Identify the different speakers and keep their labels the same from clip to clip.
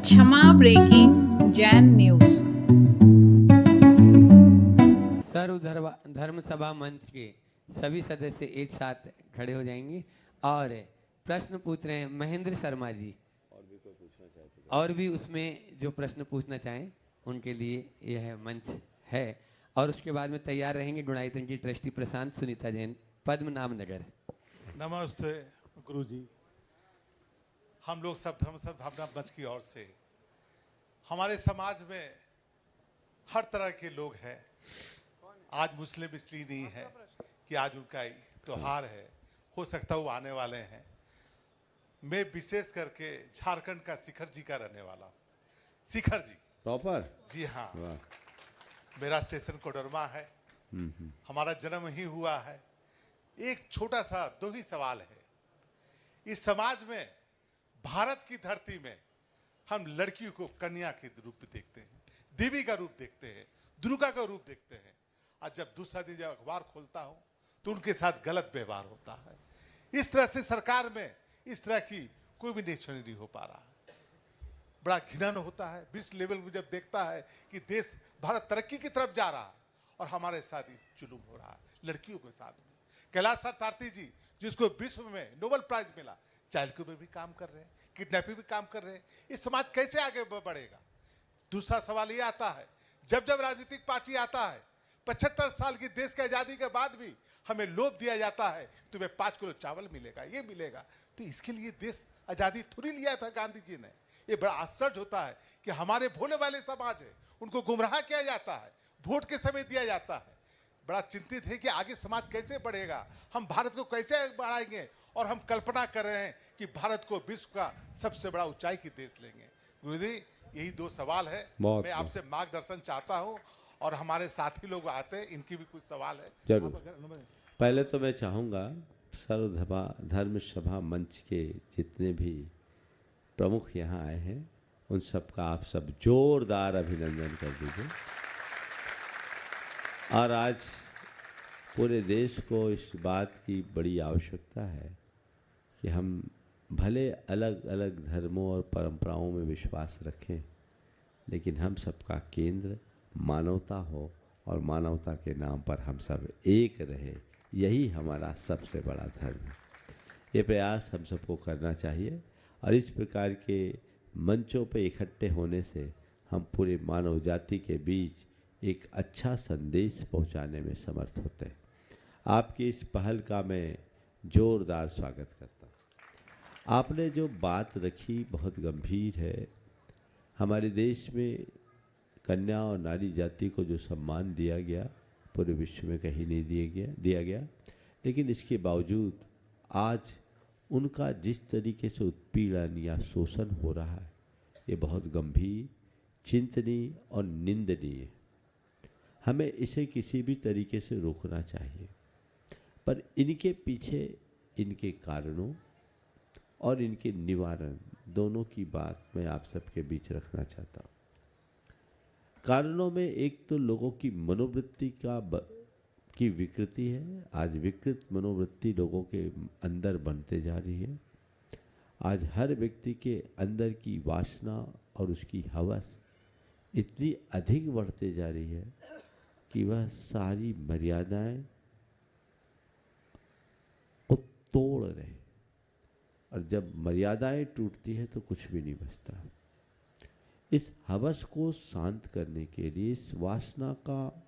Speaker 1: क्षमा breaking Jain news.
Speaker 2: सर्व धर्म सभा मंच के सभी सदस्य एक साथ खड़े हो जाएंगे और प्रश्न पूछ रहे हैं महेंद्र शर्मा जी। और भी उसमें जो प्रश्न पूछना चाहें उनके लिए यह मंच है। और उसके बाद में तैयार रहेंगे गुणायतन की ट्रस्टी प्रशांत सुनीता जैन, पद्मनाभ नगर।
Speaker 3: नमस्ते गुरुजी। हम लोग सब धर्म सद्भावना मंच की ओर से हमारे समाज में हर तरह के लोग हैं। आज मुस्लिम इसलिए नहीं है कि आज उनका त्योहार है, हो सकता है वो आने वाले हैं। मैं विशेष करके झारखंड का शिखर जी का रहने वाला हूँ। शिखर जी
Speaker 4: प्रॉपर?
Speaker 3: जी हाँ, मेरा स्टेशन कोडरमा है। हमारा जन्म ही हुआ है। एक छोटा सा दो ही सवाल है। इस समाज में, भारत की धरती में, हम लड़कियों को कन्या के रूप में देखते हैं, देवी का रूप देखते हैं, दुर्गा का रूप देखते हैं। आज जब दूसरा दिन जब अखबार खोलता हूं तो उनके साथ गलत व्यवहार होता है। इस तरह से सरकार में इस तरह की कोई भी निरीक्षण नहीं हो पा रहा है। बड़ा घिनन होता है विश्व लेवल में जब देखता है कि देश भारत तरक्की की तरफ जा रहा है और हमारे साथ जुलूम हो रहा है लड़कियों के साथ में। कैलाश सत्यार्थी जी जिसको विश्व में नोबेल प्राइज मिला, चाइल्ड को भी काम कर रहे हैं, किडनैपिंग भी काम कर रहे हैं। इस समाज कैसे आगे बढ़ेगा? दूसरा सवाल ये आता है, जब जब राजनीतिक पार्टी आता है, 75 साल की देश की आजादी के बाद भी हमें लोभ दिया जाता है, तुम्हें 5 किलो चावल मिलेगा, ये मिलेगा। तो इसके लिए देश आजादी थोड़ी लिया था गांधी जी ने। ये बड़ा आश्चर्य होता है कि हमारे भोले वाले समाज है, उनको गुमराह किया जाता है, वोट के समय दिया जाता है। बड़ा चिंतित है कि आगे समाज कैसे बढ़ेगा, हम भारत को कैसे बढ़ाएंगे। और हम कल्पना कर रहे हैं कि भारत को विश्व का सबसे बड़ा ऊंचाई की देश लेंगे। गुरुजी यही दो सवाल है, मैं आपसे मार्गदर्शन चाहता हूं। और हमारे साथी लोग आते हैं, इनकी भी कुछ सवाल है।
Speaker 4: जरूर। पहले तो मैं चाहूँगा सर्व धर्म सभा मंच के जितने भी प्रमुख यहाँ आए हैं उन सबका आप सब जोरदार अभिनंदन कर दीजिए। और आज पूरे देश को इस बात की बड़ी आवश्यकता है कि हम भले अलग अलग धर्मों और परंपराओं में विश्वास रखें, लेकिन हम सबका केंद्र मानवता हो और मानवता के नाम पर हम सब एक रहे। यही हमारा सबसे बड़ा धर्म है। ये प्रयास हम सबको करना चाहिए और इस प्रकार के मंचों पर इकट्ठे होने से हम पूरे मानव जाति के बीच एक अच्छा संदेश पहुंचाने में समर्थ होते हैं। आपकी इस पहल का मैं जोरदार स्वागत करता हूँ। आपने जो बात रखी बहुत गंभीर है। हमारे देश में कन्या और नारी जाति को जो सम्मान दिया गया पूरे विश्व में कहीं नहीं दिया गया, लेकिन इसके बावजूद आज उनका जिस तरीके से उत्पीड़न या शोषण हो रहा है, ये बहुत गंभीर, चिंतनीय और निंदनीय है। हमें इसे किसी भी तरीके से रोकना चाहिए, पर इनके पीछे इनके कारणों और इनके निवारण दोनों की बात मैं आप सबके बीच रखना चाहता हूँ। कारणों में एक तो लोगों की मनोवृत्ति की विकृति है। आज विकृत मनोवृत्ति लोगों के अंदर बनते जा रही है। आज हर व्यक्ति के अंदर की वासना और उसकी हवस इतनी अधिक बढ़ते जा रही है कि वह सारी मर्यादाएं को तोड़ रहे। और जब मर्यादाएं टूटती है तो कुछ भी नहीं बचता। इस हवस को शांत करने के लिए, इस वासना का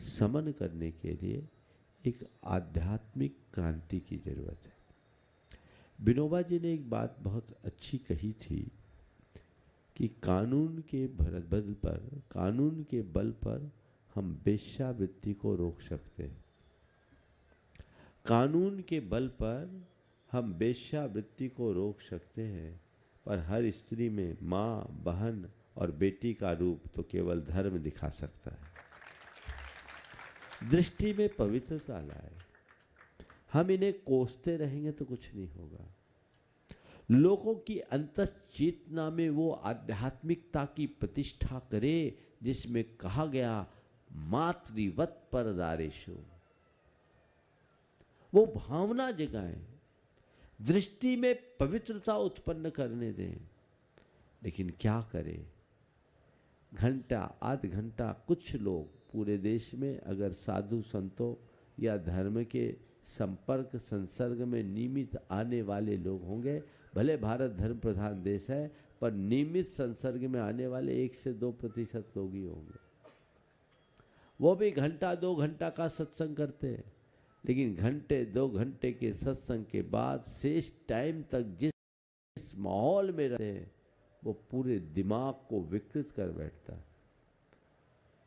Speaker 4: समन करने के लिए एक आध्यात्मिक क्रांति की जरूरत है। विनोबा जी ने एक बात बहुत अच्छी कही थी कि कानून के बल पर हम वेश्यावृत्ति को रोक सकते हैं। कानून के बल पर हम वेश्यावृत्ति को रोक सकते हैं, पर हर स्त्री में माँ, बहन और बेटी का रूप तो केवल धर्म दिखा सकता है। दृष्टि में पवित्रता लाए। हम इन्हें कोसते रहेंगे तो कुछ नहीं होगा। लोगों की अंतश्चेतना में वो आध्यात्मिकता की प्रतिष्ठा करे जिसमें कहा गया मातृवत परदारेशु। वो भावना जगाएं, दृष्टि में पवित्रता उत्पन्न करने दें। लेकिन क्या करें, घंटा आध घंटा कुछ लोग पूरे देश में अगर साधु संतों या धर्म के संपर्क संसर्ग में नियमित आने वाले लोग होंगे, भले भारत धर्म प्रधान देश है पर नियमित संसर्ग में आने वाले 1 से 2% लोग ही होंगे। वो भी घंटा 2 घंटा का सत्संग करते हैं, लेकिन घंटे 2 घंटे के सत्संग के बाद शेष टाइम तक जिस माहौल में रहते हैं वो पूरे दिमाग को विकृत कर बैठता है।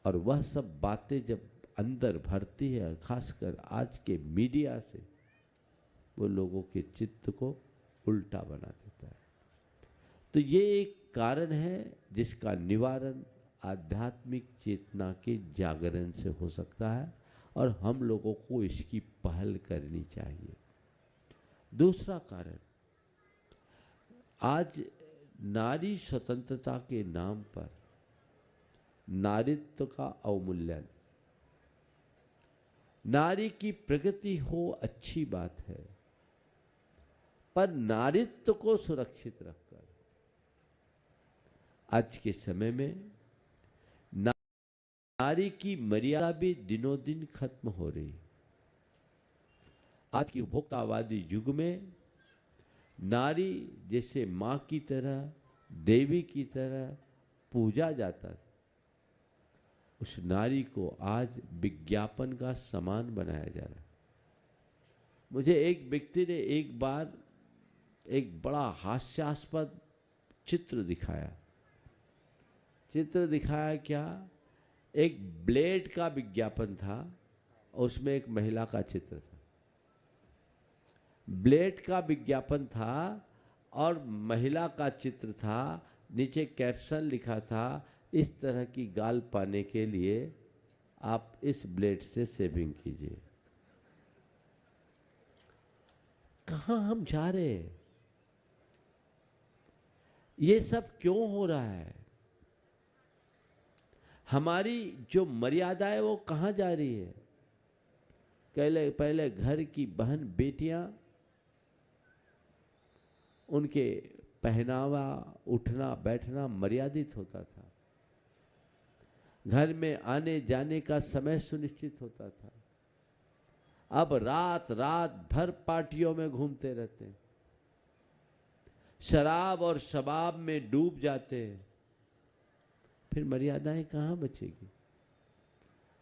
Speaker 4: और वह सब बातें जब अंदर भरती है, खासकर आज के मीडिया से, वो लोगों के चित्त को उल्टा बना देता है। तो ये एक कारण है जिसका निवारण आध्यात्मिक चेतना के जागरण से हो सकता है और हम लोगों को इसकी पहल करनी चाहिए। दूसरा कारण, आज नारी स्वतंत्रता के नाम पर नारीत्व का अवमूल्यन, नारी की प्रगति हो अच्छी बात है, पर नारीत्व को सुरक्षित रखकर आज के समय में नारी की मर्यादा भी दिनों दिन खत्म हो रही। आज की उपभोक्तावादी युग में नारी जैसे मां की तरह, देवी की तरह पूजा जाता था, उस नारी को आज विज्ञापन का सामान बनाया जा रहा है। मुझे एक व्यक्ति ने एक बार एक बड़ा हास्यास्पद चित्र दिखाया। क्या, एक ब्लेड का विज्ञापन था और उसमें एक महिला का चित्र था। ब्लेड का विज्ञापन था और महिला का चित्र था, नीचे कैप्शन लिखा था, इस तरह की गाल पाने के लिए आप इस ब्लेड से शेविंग कीजिए। कहां हम जा रहे हैं? ये सब क्यों हो रहा है? हमारी जो मर्यादा है वो कहां जा रही है? पहले घर की बहन बेटियां, उनके पहनावा, उठना बैठना मर्यादित होता था, घर में आने जाने का समय सुनिश्चित होता था। अब रात भर पार्टियों में घूमते रहते हैं, शराब और शबाब में डूब जाते हैं, फिर मर्यादाएं कहाँ बचेगी?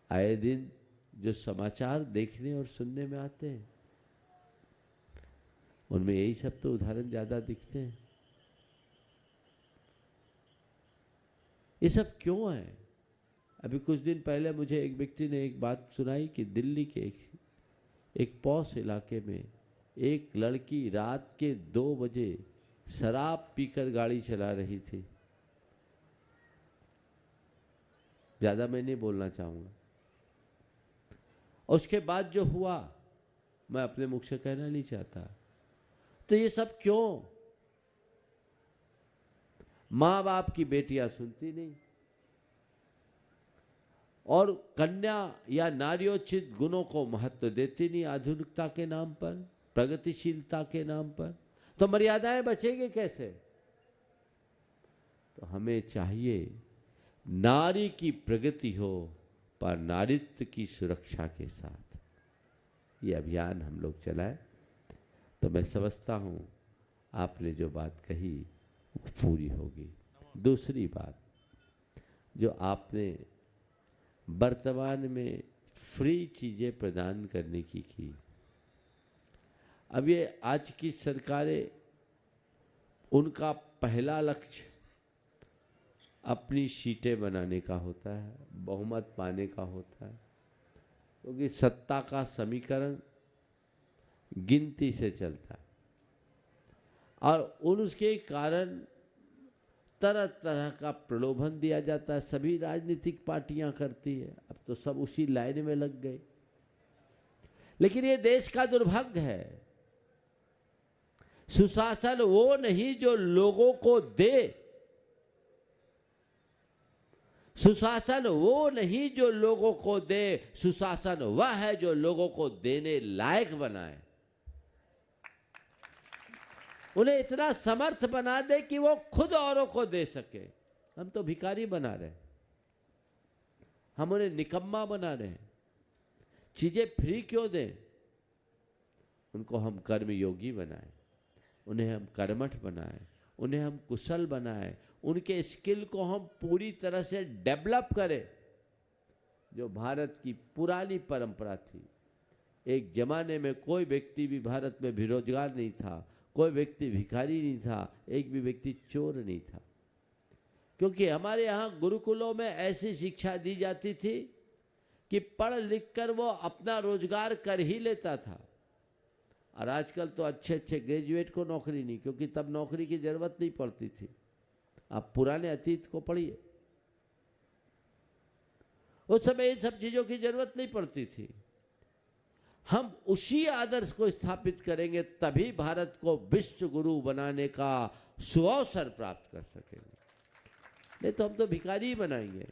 Speaker 4: आए दिन जो समाचार देखने और सुनने में आते हैं उनमें यही सब तो उदाहरण ज्यादा दिखते हैं। ये सब क्यों है? अभी कुछ दिन पहले मुझे एक व्यक्ति ने एक बात सुनाई कि दिल्ली के एक पॉश इलाके में एक लड़की रात के 2 बजे शराब पीकर गाड़ी चला रही थी। ज्यादा मैं नहीं बोलना चाहूंगा। और उसके बाद जो हुआ मैं अपने मुख से कहना नहीं चाहता। तो ये सब क्यों? मां बाप की बेटियां सुनती नहीं और कन्या या नारियोचित गुणों को महत्व देती नहीं, आधुनिकता के नाम पर, प्रगतिशीलता के नाम पर। तो मर्यादाएं बचेंगे कैसे? तो हमें चाहिए नारी की प्रगति हो पर नारित्व की सुरक्षा के साथ ये अभियान हम लोग चलाएं। तो मैं समझता हूं आपने जो बात कही वो पूरी होगी। दूसरी बात जो आपने वर्तमान में फ्री चीजें प्रदान करने की, अब ये आज की सरकारें, उनका पहला लक्ष्य अपनी सीटें बनाने का होता है, बहुमत पाने का होता है, क्योंकि सत्ता का समीकरण गिनती से चलता है और उसके कारण तरह तरह का प्रलोभन दिया जाता है। सभी राजनीतिक पार्टियां करती है, अब तो सब उसी लाइन में लग गए। लेकिन ये देश का दुर्भाग्य है। सुशासन वो नहीं जो लोगों को दे, सुशासन वो नहीं जो लोगों को दे, सुशासन वह है जो लोगों को देने लायक बनाए। उन्हें इतना समर्थ बना दे कि वो खुद औरों को दे सके। हम तो भिखारी बना रहे हैं, हम उन्हें निकम्मा बना रहे हैं। चीजें फ्री क्यों दें? उनको हम कर्म योगी बनाएं, उन्हें हम कर्मठ बनाएं, उन्हें हम कुशल बनाएं, उनके स्किल को हम पूरी तरह से डेवलप करें। जो भारत की पुरानी परंपरा थी, एक जमाने में कोई व्यक्ति भी भारत में बेरोजगार नहीं था, कोई व्यक्ति भिखारी नहीं था, एक भी व्यक्ति चोर नहीं था, क्योंकि हमारे यहाँ गुरुकुलों में ऐसी शिक्षा दी जाती थी कि पढ़ लिख कर वो अपना रोजगार कर ही लेता था। और आजकल तो अच्छे अच्छे ग्रेजुएट को नौकरी नहीं, क्योंकि तब नौकरी की जरूरत नहीं पड़ती थी। आप पुराने अतीत को पढ़िए, उस समय इन सब चीजों की जरूरत नहीं पड़ती थी। हम उसी आदर्श को स्थापित करेंगे तभी भारत को विश्व गुरु बनाने का सुअवसर प्राप्त कर सकेंगे। नहीं तो हम तो भिखारी ही बनाएंगे।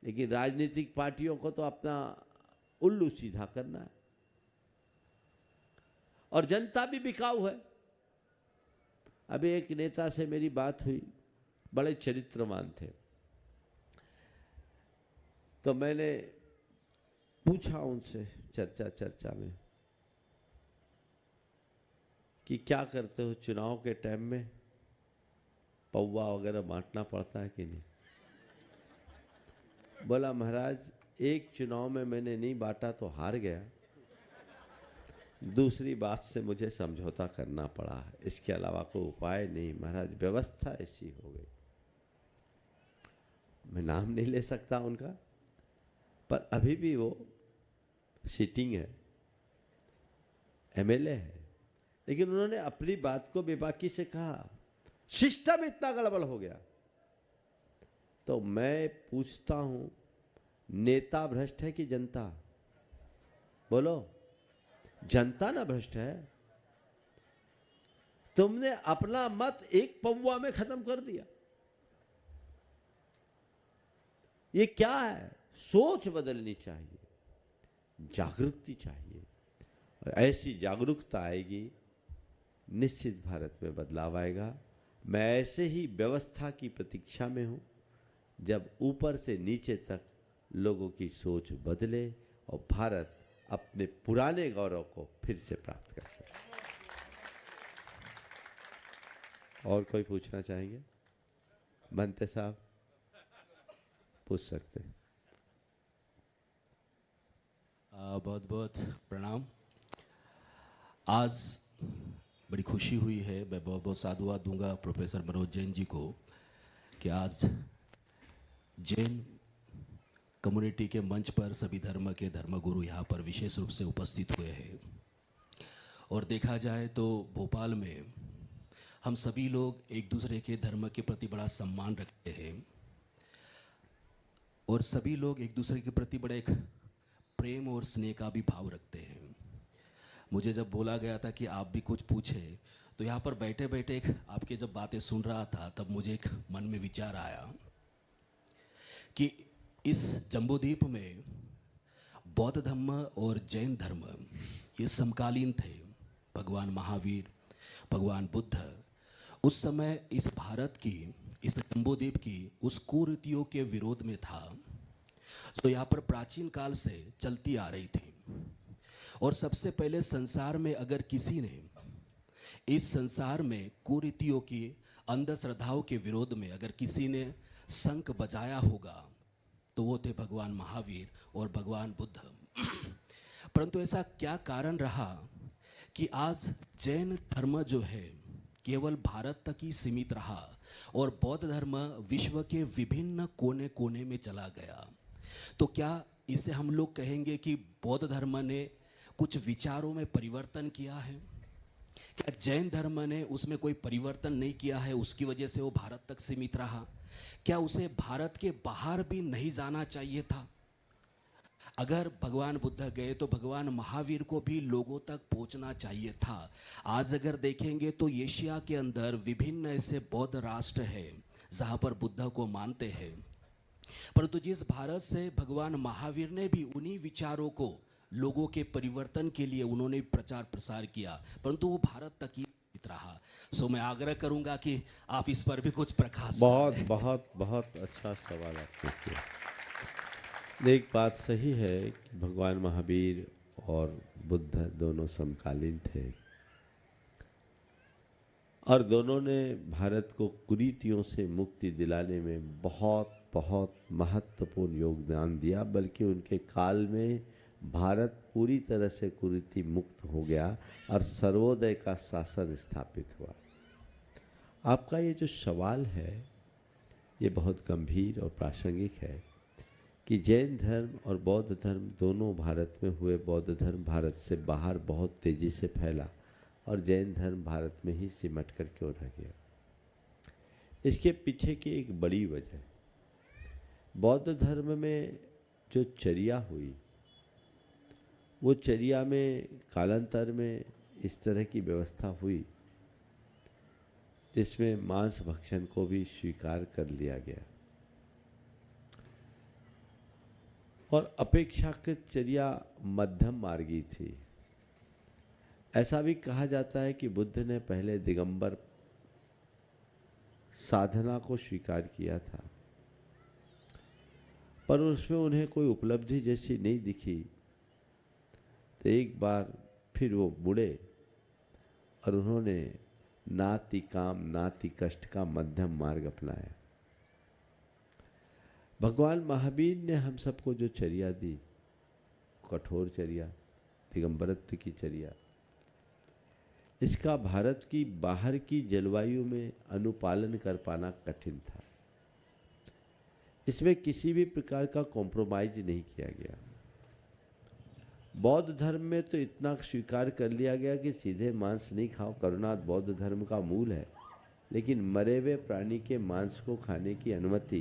Speaker 4: लेकिन राजनीतिक पार्टियों को तो अपना उल्लू सीधा करना है, और जनता भी बिकाऊ है। अभी एक नेता से मेरी बात हुई, बड़े चरित्रवान थे, तो मैंने पूछा उनसे चर्चा में कि क्या करते हो चुनाव के टाइम में, पौवा वगैरह बांटना पड़ता है कि नहीं? बोला महाराज, एक चुनाव में मैंने नहीं बांटा तो हार गया, दूसरी बात से मुझे समझौता करना पड़ा, इसके अलावा कोई उपाय नहीं महाराज, व्यवस्था ऐसी हो गई। मैं नाम नहीं ले सकता उनका, पर अभी भी वो सिटिंग है, एमएलए है, लेकिन उन्होंने अपनी बात को बेबाकी से कहा, सिस्टम इतना गड़बड़ हो गया। तो मैं पूछता हूं, नेता भ्रष्ट है कि जनता? बोलो, जनता ना भ्रष्ट है। तुमने अपना मत एक पौवा में खत्म कर दिया। ये क्या है? सोच बदलनी चाहिए, जागरूकता चाहिए, और ऐसी जागरूकता आएगी, निश्चित भारत में बदलाव आएगा। मैं ऐसे ही व्यवस्था की प्रतीक्षा में हूं, जब ऊपर से नीचे तक लोगों की सोच बदले और भारत अपने पुराने गौरव को फिर से प्राप्त कर सके। और कोई पूछना चाहेंगे? बनते साहब पूछ सकते हैं।
Speaker 5: बहुत बहुत प्रणाम। आज बड़ी खुशी हुई है, मैं बहुत बहुत साधुवाद दूंगा प्रोफेसर मनोज जैन जी को कि आज जैन कम्युनिटी के मंच पर सभी धर्म के धर्मगुरु यहाँ पर विशेष रूप से उपस्थित हुए हैं। और देखा जाए तो भोपाल में हम सभी लोग एक दूसरे के धर्म के प्रति बड़ा सम्मान रखते हैं, और सभी लोग एक दूसरे के प्रति बड़े एक प्रेम और स्नेह का भी भाव रखते हैं। मुझे जब बोला गया था कि आप भी कुछ पूछे, तो यहाँ पर बैठे बैठे एक आपके जब बातें सुन रहा था, तब मुझे एक मन में विचार आया कि इस जम्बूद्वीप में बौद्ध धर्म और जैन धर्म ये समकालीन थे। भगवान महावीर, भगवान बुद्ध उस समय इस भारत की, इस जम्बूद्वीप की उस कुरीतियों के विरोध में था जो यहाँ पर प्राचीन काल से चलती आ रही थी। और सबसे पहले संसार में अगर किसी ने इस संसार में कुरीतियों की, अंधश्रद्धाओं के विरोध में अगर किसी ने शंख बजाया होगा तो वो थे भगवान महावीर और भगवान बुद्ध। परंतु ऐसा क्या कारण रहा कि आज जैन धर्म जो है केवल भारत तक ही सीमित रहा और बौद्ध धर्म विश्व के विभिन्न कोने कोने में चला गया? तो क्या इसे हम लोग कहेंगे कि बौद्ध धर्म ने कुछ विचारों में परिवर्तन किया है? क्या जैन धर्म ने उसमें कोई परिवर्तन नहीं किया है, उसकी वजह से वो भारत तक सीमित रहा? क्या उसे भारत के बाहर भी नहीं जाना चाहिए था? अगर भगवान बुद्ध गए तो भगवान महावीर को भी लोगों तक पहुंचना चाहिए था। आज अगर देखेंगे तो एशिया के अंदर विभिन्न ऐसे बौद्ध राष्ट्र हैं जहां पर बुद्ध को मानते हैं, परंतु जिस भारत से भगवान महावीर ने भी उन्हीं विचारों को लोगों के परिवर्तन के लिए उन्होंने प्रचार प्रसार किया, परंतु वो भारत तक ही रहा। सो मैं आग्रह करूंगा कि आप इस पर भी कुछ प्रकाश
Speaker 4: बहुत
Speaker 5: डालें।
Speaker 4: बहुत बहुत अच्छा सवाल आपने किया। एक बात सही है कि भगवान महावीर और बुद्ध दोनों समकालीन थे और दोनों ने भारत को कुरीतियों से मुक्ति दिलाने में बहुत बहुत महत्वपूर्ण योगदान दिया, बल्कि उनके काल में भारत पूरी तरह से कुरीति मुक्त हो गया और सर्वोदय का शासन स्थापित हुआ। आपका ये जो सवाल है ये बहुत गंभीर और प्रासंगिक है कि जैन धर्म और बौद्ध धर्म दोनों भारत में हुए। बौद्ध धर्म भारत से बाहर बहुत तेज़ी से फैला और जैन धर्म भारत में ही सिमट कर क्यों रह गया। इसके पीछे की एक बड़ी वजह, बौद्ध धर्म में जो चर्या हुई वो चर्या में कालांतर में इस तरह की व्यवस्था हुई जिसमें मांस भक्षण को भी स्वीकार कर लिया गया और अपेक्षाकृत चर्या मध्यम मार्गी थी। ऐसा भी कहा जाता है कि बुद्ध ने पहले दिगंबर साधना को स्वीकार किया था, पर उसमें उन्हें कोई उपलब्धि जैसी नहीं दिखी, तो एक बार फिर वो मुड़े और उन्होंने नाति काम नाति कष्ट का मध्यम मार्ग अपनाया। भगवान महावीर ने हम सबको जो चर्या दी, कठोर चर्या, दिगंबरत्व की चर्या, इसका भारत की बाहर की जलवायु में अनुपालन कर पाना कठिन था। इसमें किसी भी प्रकार का कॉम्प्रोमाइज नहीं किया गया। बौद्ध धर्म में तो इतना स्वीकार कर लिया गया कि सीधे मांस नहीं खाओ, करुणा बौद्ध धर्म का मूल है, लेकिन मरे हुए प्राणी के मांस को खाने की अनुमति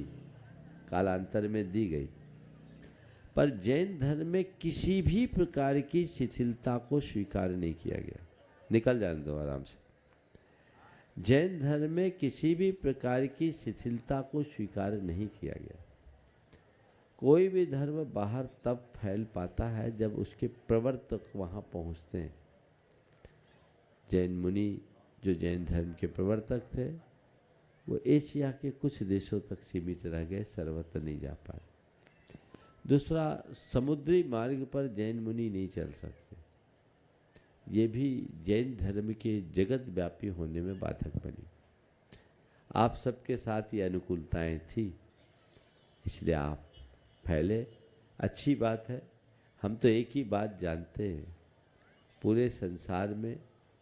Speaker 4: कालांतर में दी गई। पर जैन धर्म में किसी भी प्रकार की शिथिलता को स्वीकार नहीं किया गया। निकल जाने दो आराम से। जैन धर्म में किसी भी प्रकार की शिथिलता को स्वीकार नहीं किया गया। कोई भी धर्म बाहर तब फैल पाता है जब उसके प्रवर्तक वहाँ पहुँचते हैं। जैन मुनि जो जैन धर्म के प्रवर्तक थे वो एशिया के कुछ देशों तक सीमित रह गए, सर्वत्र नहीं जा पाए। दूसरा, समुद्री मार्ग पर जैन मुनि नहीं चल सकते, ये भी जैन धर्म के जगत व्यापी होने में बाधक बनी। आप सबके साथ ये अनुकूलताएं थी, इसलिए आप फैले। अच्छी बात है। हम तो एक ही बात जानते हैं, पूरे संसार में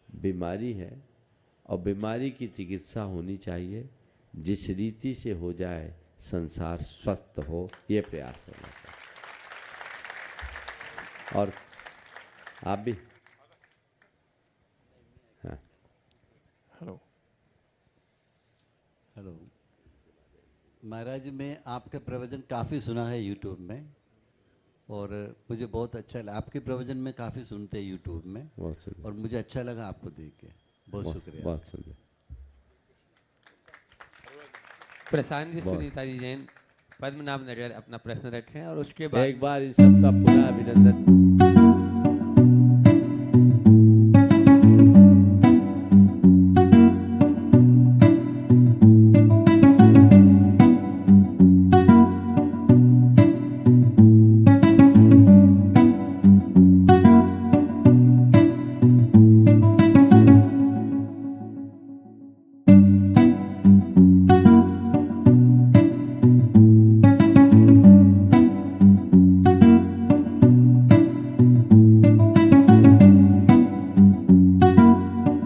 Speaker 4: बीमारी है और बीमारी की चिकित्सा होनी चाहिए, जिस रीति से हो जाए संसार स्वस्थ हो, ये प्रयास होना चाहिए। और आप भी हाँ।
Speaker 6: हेलो महाराज, मैं आपके प्रवचन काफ़ी सुना है यूट्यूब में और मुझे बहुत अच्छा लगा। आपके प्रवचन में काफ़ी सुनते हैं यूट्यूब में और मुझे अच्छा लगा आपको देख के। बहुत शुक्रिया।
Speaker 4: बहुत सुंदर।
Speaker 2: प्रशांत जी, सुनीता जी जैन, पद्मनाभ नगर अपना प्रश्न रखें और उसके बाद
Speaker 4: एक बार इन सबका पुनः अभिनंदन।